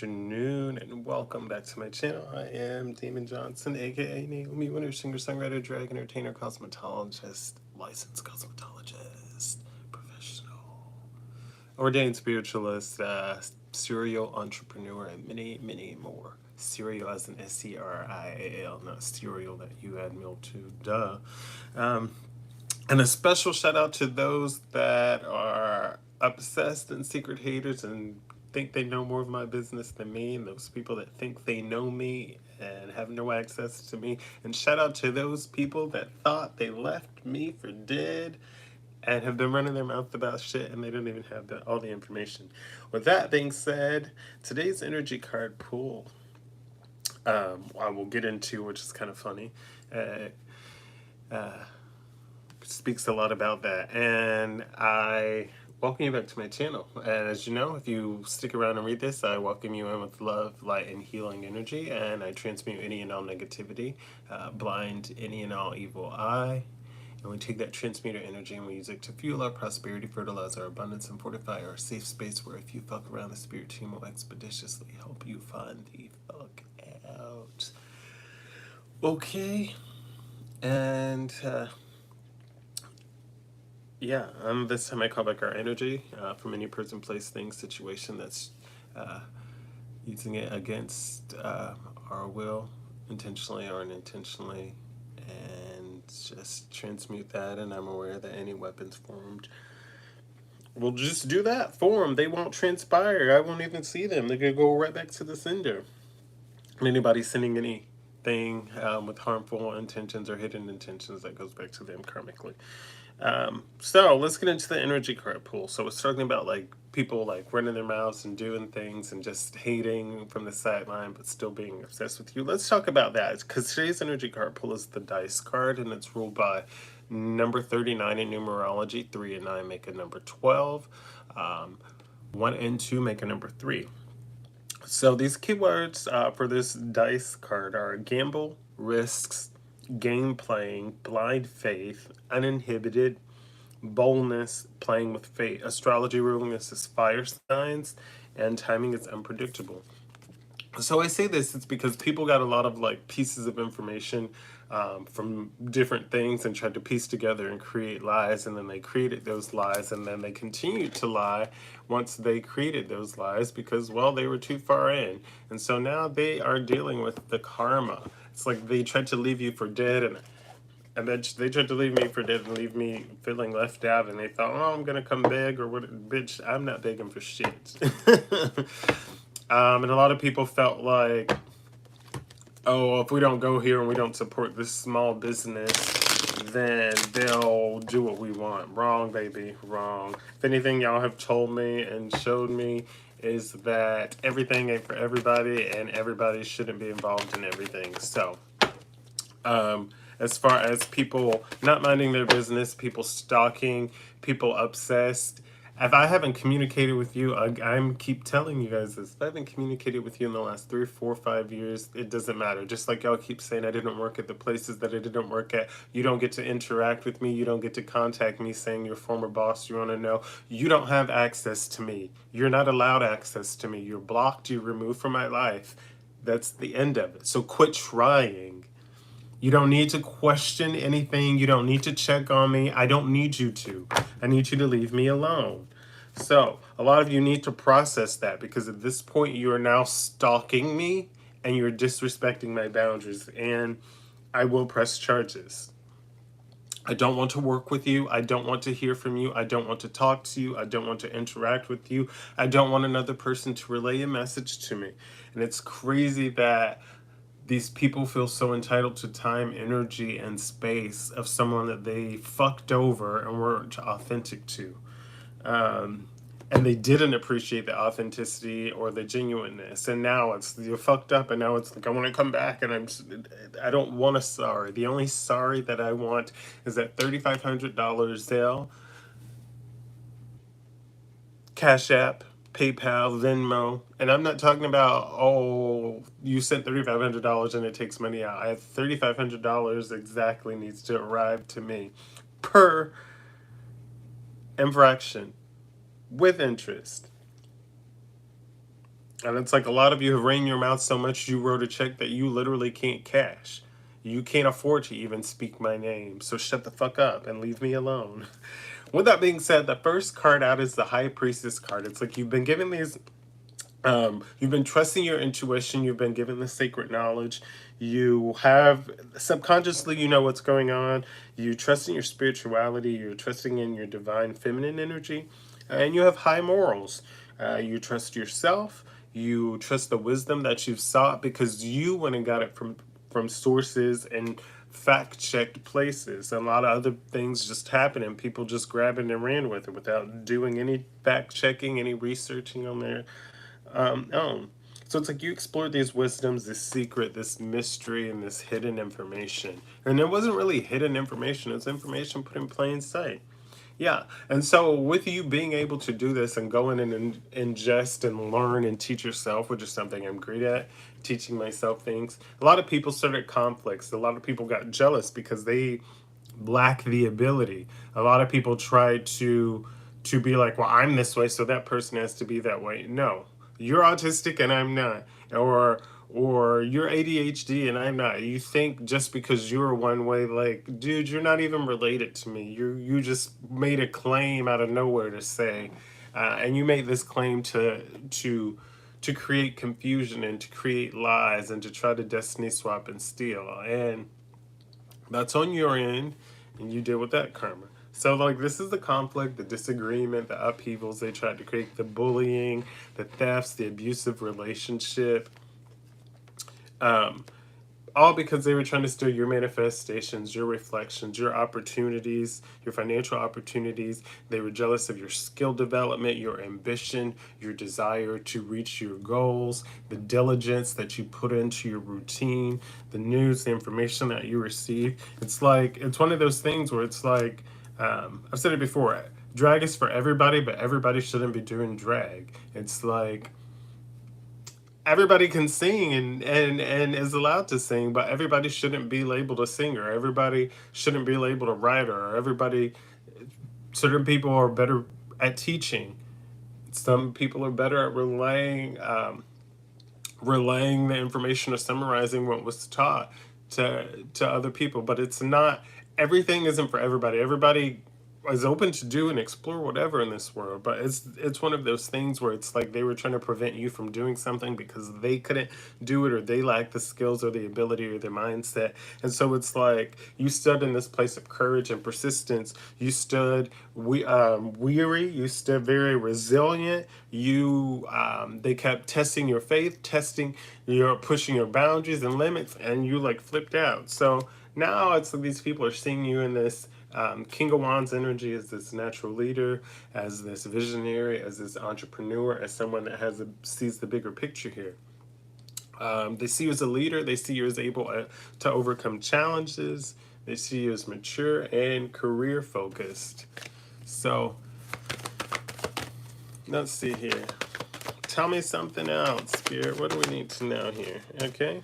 afternoon, and welcome back to my channel. I am Damon Johnson, aka Naomi Wynters, singer, songwriter, drag entertainer, cosmetologist, licensed cosmetologist, professional, ordained spiritualist, serial entrepreneur, and many more. Serial as in SERIAL, not cereal that you add milk to. Duh. Um, and a special shout out to those that are obsessed and secret haters and think they know more of my business than me, and those people that think they know me and have no access to me. And shout out to those people that thought they left me for dead and have been running their mouth about shit and they don't even have all the information. With that being said, today's energy card pool, I will get into, which is kind of funny. Uh, Speaks a lot about that. And I welcome you back to my channel. And as you know, if you stick around and read this, I welcome you in with love, light, and healing energy. And I transmute any and all negativity, blind any and all evil eye. And we take that transmuter energy and we use it to fuel our prosperity, fertilize our abundance, and fortify our safe space where if you fuck around, the spirit team will expeditiously help you find the fuck out. Okay. And, yeah, this time I call back our energy from any person, place, thing, situation that's uh, using it against our will, intentionally or unintentionally, and just transmute that. And I'm aware that any weapons formed will just do that for them. They won't transpire. I won't even see them. They're going to go right back to the sender. Anybody sending anything with harmful intentions or hidden intentions, that goes back to them karmically. So let's get into the energy card pool. So it's talking about like people like running their mouths and doing things and just hating from the sideline, but still being obsessed with you. Let's talk about that because today's energy card pool is the dice card, and it's ruled by number 39 in numerology. 3 and 9 make a number 12. 1 and 2 make a number 3. So these keywords for this dice card are gamble, risks, game playing, blind faith, uninhibited, boldness, playing with fate. Astrology ruling this is fire signs, and timing is unpredictable. So I say this, it's because people got a lot of like pieces of information from different things and tried to piece together and create lies, and then they created those lies, and then they continued to lie once they created those lies because, well, they were too far in. And so now they are dealing with the karma. It's like they tried to leave you for dead, and then they tried to leave me for dead and leave me feeling left out, and they thought, oh, I'm gonna come beg or what. Bitch, I'm not begging for shit. And a lot of people felt like, oh, if we don't go here and we don't support this small business, then they'll do what we want. Wrong, baby, wrong. If anything y'all have told me and showed me is that everything ain't for everybody and everybody shouldn't be involved in everything. So, as far as people not minding their business, people stalking, people obsessed, if I haven't communicated with you, I'm keep telling you guys this. If I haven't communicated with you in the last 3, 4, 5 years, it doesn't matter. Just like y'all keep saying I didn't work at the places that I didn't work at. You don't get to interact with me. You don't get to contact me saying your former boss you want to know. You don't have access to me. You're not allowed access to me. You're blocked. You're removed from my life. That's the end of it. So quit trying. You don't need to question anything. You don't need to check on me. I don't need you to. I need you to leave me alone. So, a lot of you need to process that because at this point you are now stalking me and you're disrespecting my boundaries, and I will press charges. I don't want to work with you. I don't want to hear from you. I don't want to talk to you. I don't want to interact with you. I don't want another person to relay a message to me. And it's crazy that these people feel so entitled to time, energy, and space of someone that they fucked over and weren't authentic to. And they didn't appreciate the authenticity or the genuineness. And now it's, you're fucked up, and now it's like, I want to come back, and I don't want a sorry. The only sorry that I want is that $3,500 Zelle, Cash App, PayPal, Venmo, and I'm not talking about, oh, you sent $3,500 and it takes money out. I $3,500 exactly needs to arrive to me per infraction with interest. And it's like a lot of you have ran your mouth so much you wrote a check that you literally can't cash. You can't afford to even speak my name. So shut the fuck up and leave me alone. With that being said, the first card out is the High Priestess card. It's like you've been given these you've been trusting your intuition. You've been given the sacred knowledge. You have subconsciously, you know what's going on. You trust in your spirituality. You're trusting in your divine feminine energy, and you have high morals. You trust yourself. You trust the wisdom that you've sought because you went and got it from sources and fact checked places. A lot of other things just happen and people just grabbed it and ran with it without doing any fact checking, any researching on their own. So it's like you explored these wisdoms, this secret, this mystery, and this hidden information. And it wasn't really hidden information, it's information put in plain sight. Yeah. And so with you being able to do this and go in and ingest and learn and teach yourself, which is something I'm great at, teaching myself things. A lot of people started conflicts. A lot of people got jealous because they lack the ability. A lot of people tried to be like, well, I'm this way, so that person has to be that way. No, you're autistic and I'm not, or you're ADHD and I'm not. You think just because you're one way, like, dude, you're not even related to me. You just made a claim out of nowhere to say, and you made this claim to create confusion and to create lies and to try to destiny swap and steal. And that's on your end, and you deal with that karma. So, like, this is the conflict, the disagreement, the upheavals they tried to create, the bullying, the thefts, the abusive relationship. Um, all because they were trying to steal your manifestations, your reflections, your opportunities, your financial opportunities. They were jealous of your skill development, your ambition, your desire to reach your goals, the diligence that you put into your routine, the news, the information that you receive. It's like, it's one of those things where it's like, I've said it before, drag is for everybody, but everybody shouldn't be doing drag. It's like, everybody can sing and is allowed to sing, but everybody shouldn't be labeled a singer. Everybody shouldn't be labeled a writer. Or everybody, certain people are better at teaching. Some people are better at relaying the information or summarizing what was taught to other people. But it's not, everything isn't for everybody. Everybody is open to do and explore whatever in this world, but it's one of those things where it's like they were trying to prevent you from doing something because they couldn't do it or they lacked the skills or the ability or the mindset. And so it's like you stood in this place of courage and persistence. You stood weary. You stood very resilient. You they kept testing your faith, testing your, pushing your boundaries and limits, and you like flipped out. So now it's like these people are seeing you in this King of Wands energy, as this natural leader, as this visionary, as this entrepreneur, as someone that sees the bigger picture here. They see you as a leader. They see you as able to overcome challenges. They see you as mature and career focused. So let's see here. Tell me something else, Spirit. What do we need to know here? Okay.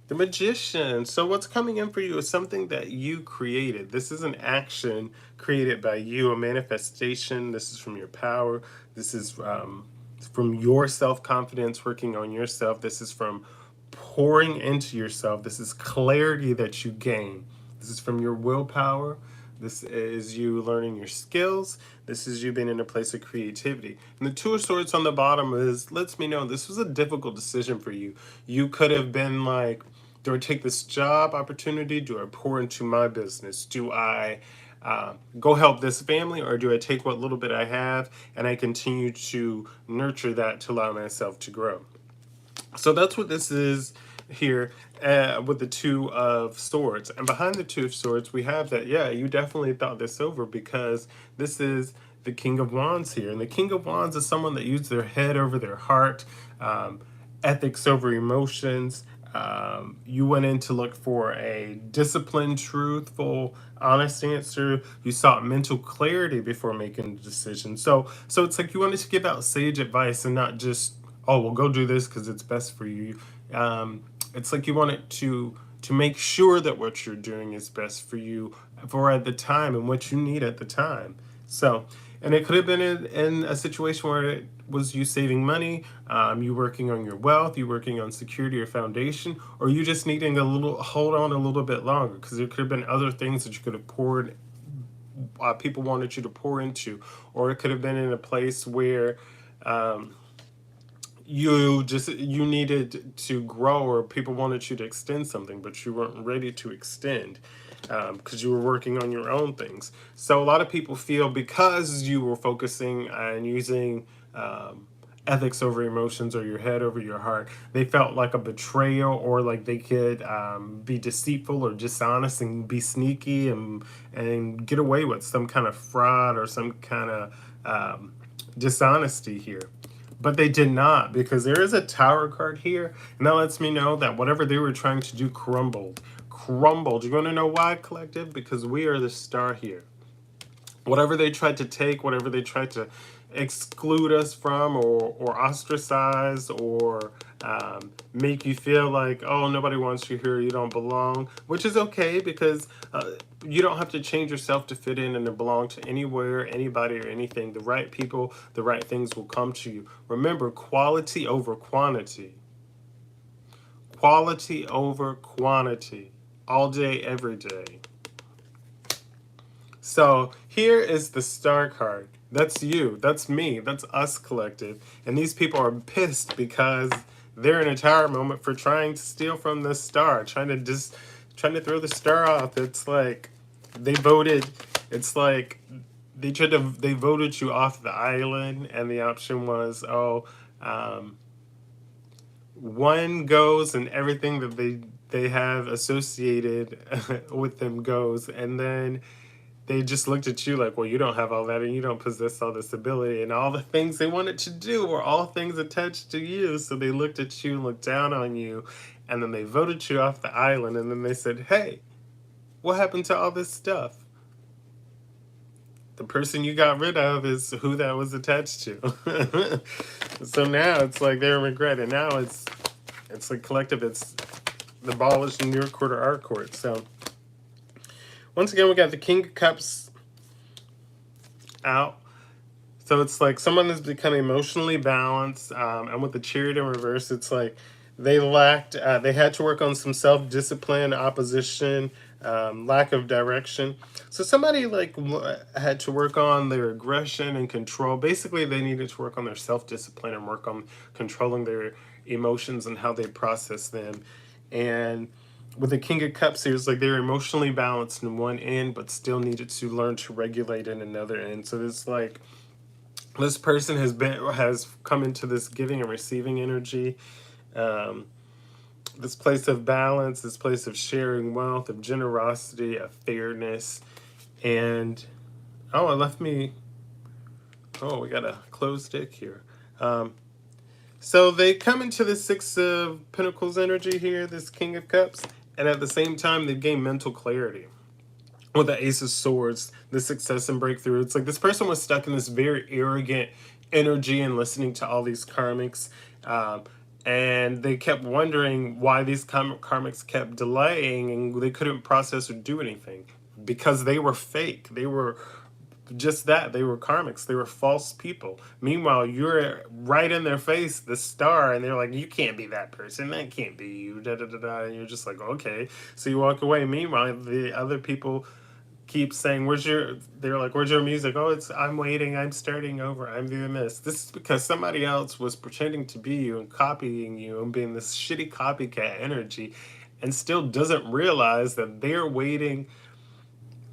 The Magician. So what's coming in for you is something that you created. This is an action created by you, a manifestation. This is from your power. This is from your self-confidence, working on yourself. This is from pouring into yourself. This is clarity that you gain. This is from your willpower. This is you learning your skills. This is you being in a place of creativity. And the Two of Swords on the bottom lets me know this was a difficult decision for you. You could have been like, do I take this job opportunity? Do I pour into my business? Do I go help this family? Or do I take what little bit I have and I continue to nurture that to allow myself to grow? So that's what this is here with the Two of Swords. And behind the Two of Swords, we have that, yeah, you definitely thought this over because this is the King of Wands here. And the King of Wands is someone that used their head over their heart, ethics over emotions. You went in to look for a disciplined, truthful, honest answer. You sought mental clarity before making a decision. So it's like you wanted to give out sage advice and not just, oh, well, go do this because it's best for you. It's like you wanted to make sure that what you're doing is best for you for at the time and what you need at the time. So, and it could have been in a situation was you saving money? You working on your wealth? You working on security or foundation? Or you just needing a little hold on a little bit longer? Because there could have been other things that you could have poured. People wanted you to pour into, or it could have been in a place where um, you needed to grow, or people wanted you to extend something but you weren't ready to extend because you were working on your own things. So a lot of people feel because you were focusing and using ethics over emotions, or your head over your heart, they felt like a betrayal, or like they could be deceitful or dishonest and be sneaky and get away with some kind of fraud or some kind of dishonesty here. But they did not, because there is a tower card here, and that lets me know that whatever they were trying to do crumbled. Crumbled. You want to know why, collective? Because we are the star here. Whatever they tried to take, whatever they tried to exclude us from, or ostracize, or make you feel like, oh, nobody wants you here, you don't belong, which is okay, because you don't have to change yourself to fit in and to belong to anywhere, anybody, or anything. The right people, the right things will come to you. Remember, quality over quantity. Quality over quantity. All day, every day. So here is the star card. That's you. That's me. That's us, collective. And these people are pissed because they're in a tower moment for trying to steal from the star, trying to throw the star off. It's like they voted. It's like they voted you off the island, and the option was, one goes and everything that they have associated with them goes, and then they just looked at you like, well, you don't have all that, and you don't possess all this ability, and all the things they wanted to do were all things attached to you. So they looked at you and looked down on you, and then they voted you off the island, and then they said, hey, what happened to all this stuff? The person you got rid of is who that was attached to. So now it's like they're in regret, and now it's like collective. It's the ball is in your court or our court. So once again, we got the King of Cups out. So it's like someone has become emotionally balanced, and with the Chariot in reverse, it's like they lacked. They had to work on some self-discipline, opposition, lack of direction. So somebody like had to work on their aggression and control. Basically, they needed to work on their self-discipline and work on controlling their emotions and how they process them. And with the King of Cups here, it's like they were emotionally balanced in one end, but still needed to learn to regulate in another end. So it's like this person has come into this giving and receiving energy. This place of balance, this place of sharing wealth, of generosity, of fairness. And oh, it left me, oh, we got a closed deck here. So they come into the Six of Pentacles energy here, this King of Cups, and at the same time they gain mental clarity. With the Ace of Swords, the success and breakthrough. It's like this person was stuck in this very arrogant energy and listening to all these karmics. And they kept wondering why these karmics kept delaying, and they couldn't process or do anything because they were fake. They were just that. They were karmics. They were false people. Meanwhile, you're right in their face, the star, and they're like, you can't be that person. That can't be you. Da, da, da, da. And you're just like, okay. So you walk away. Meanwhile, the other people keep saying, they're like, where's your music? Oh, I'm waiting, I'm starting over, I'm doing this. This is because somebody else was pretending to be you and copying you and being this shitty copycat energy, and still doesn't realize that they're waiting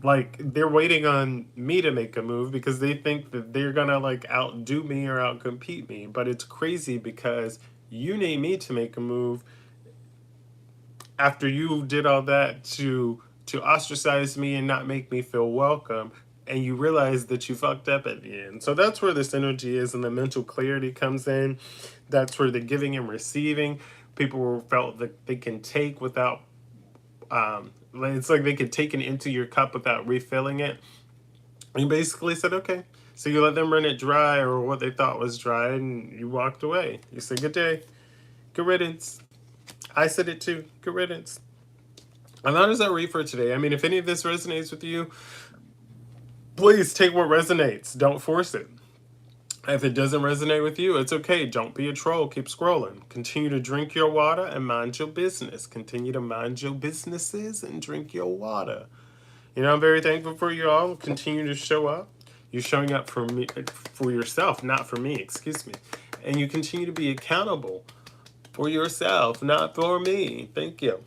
on me to make a move because they think that they're gonna like outdo me or outcompete me. But it's crazy because you need me to make a move after you did all that to ostracize me and not make me feel welcome, and you realize that you fucked up at the end. So that's where this energy is, and the mental clarity comes in. That's where the giving and receiving. People felt that they can take without, it's like they could take it into your cup without refilling it. And you basically said, okay. So you let them run it dry, or what they thought was dry, and you walked away. You said, good day. Good riddance. I said it too. Good riddance. And that is our read for today. I mean, if any of this resonates with you, please take what resonates. Don't force it. If it doesn't resonate with you, it's okay. Don't be a troll. Keep scrolling. Continue to drink your water and mind your business. Continue to mind your businesses and drink your water. You know, I'm very thankful for you all. Continue to show up. You're showing up for me, for yourself, not for me, excuse me. And you continue to be accountable for yourself, not for me. Thank you.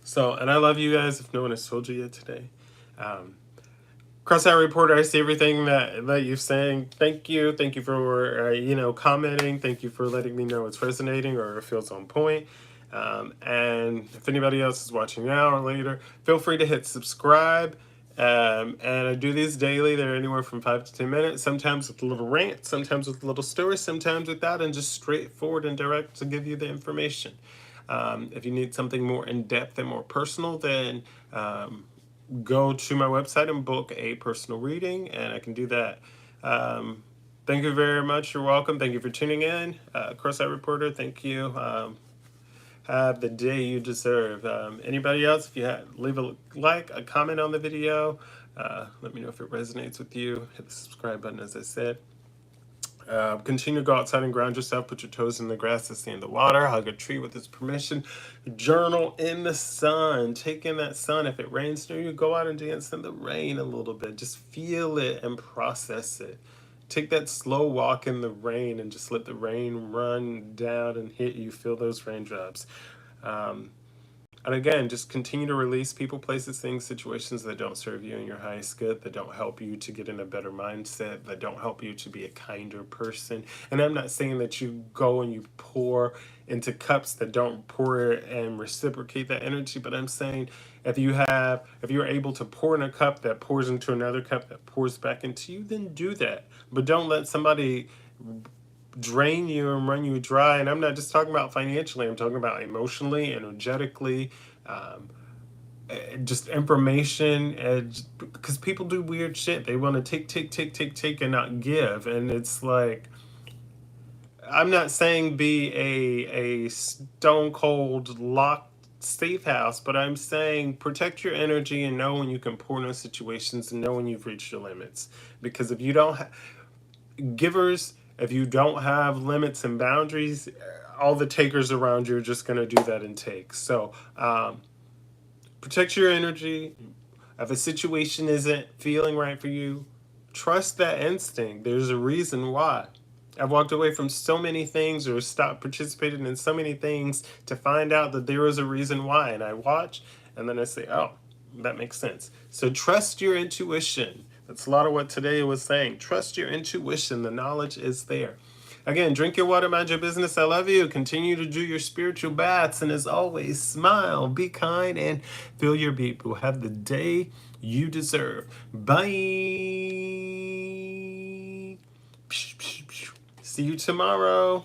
So, and I love you guys if no one has told you yet today. Um, Crossout Reporter, I see everything that you're saying. Thank you. Thank you for, commenting. Thank you for letting me know it's resonating or it feels on point. And if anybody else is watching now or later, feel free to hit subscribe. And I do these daily. They're anywhere from 5 to 10 minutes, sometimes with a little rant, sometimes with a little story, sometimes without, and just straightforward and direct to give you the information. If you need something more in-depth and more personal, then go to my website and book a personal reading, and I can do that. Thank you very much. You're welcome. Thank you for tuning in. Crossout Reporter, thank you. Have the day you deserve. Anybody else, if you leave a like, a comment on the video, let me know if it resonates with you. Hit the subscribe button, as I said. Continue to go outside and ground yourself. Put your toes in the grass and stay in the water. Hug a tree with its permission. Journal in the sun. Take in that sun. If it rains near you, go out and dance in the rain a little bit. Just feel it and process it. Take that slow walk in the rain and just let the rain run down and hit you. Feel those raindrops. And again, just continue to release people, places, things, situations that don't serve you in your highest good, that don't help you to get in a better mindset, that don't help you to be a kinder person. And I'm not saying that you go and you pour into cups that don't pour and reciprocate that energy, but I'm saying if you're able to pour in a cup that pours into another cup that pours back into you, then do that. But don't let somebody drain you and run you dry. And I'm not just talking about financially, I'm talking about emotionally, energetically, just information. Because people do weird shit. They want to take and not give. And it's like, I'm not saying be a stone cold locked safe house, but I'm saying protect your energy and know when you can pour in those situations and know when you've reached your limits. Because if you don't givers, if you don't have limits and boundaries, all the takers around you are just going to do that and take. So protect your energy. If a situation isn't feeling right for you, trust that instinct. There's a reason why. I've walked away from so many things or stopped participating in so many things to find out that there was a reason why. And I watch and then I say, oh, that makes sense. So trust your intuition. That's a lot of what today was saying. Trust your intuition. The knowledge is there. Again, drink your water, mind your business. I love you. Continue to do your spiritual baths. And as always, smile, be kind, and feel your beat. We'll have the day you deserve. Bye. See you tomorrow.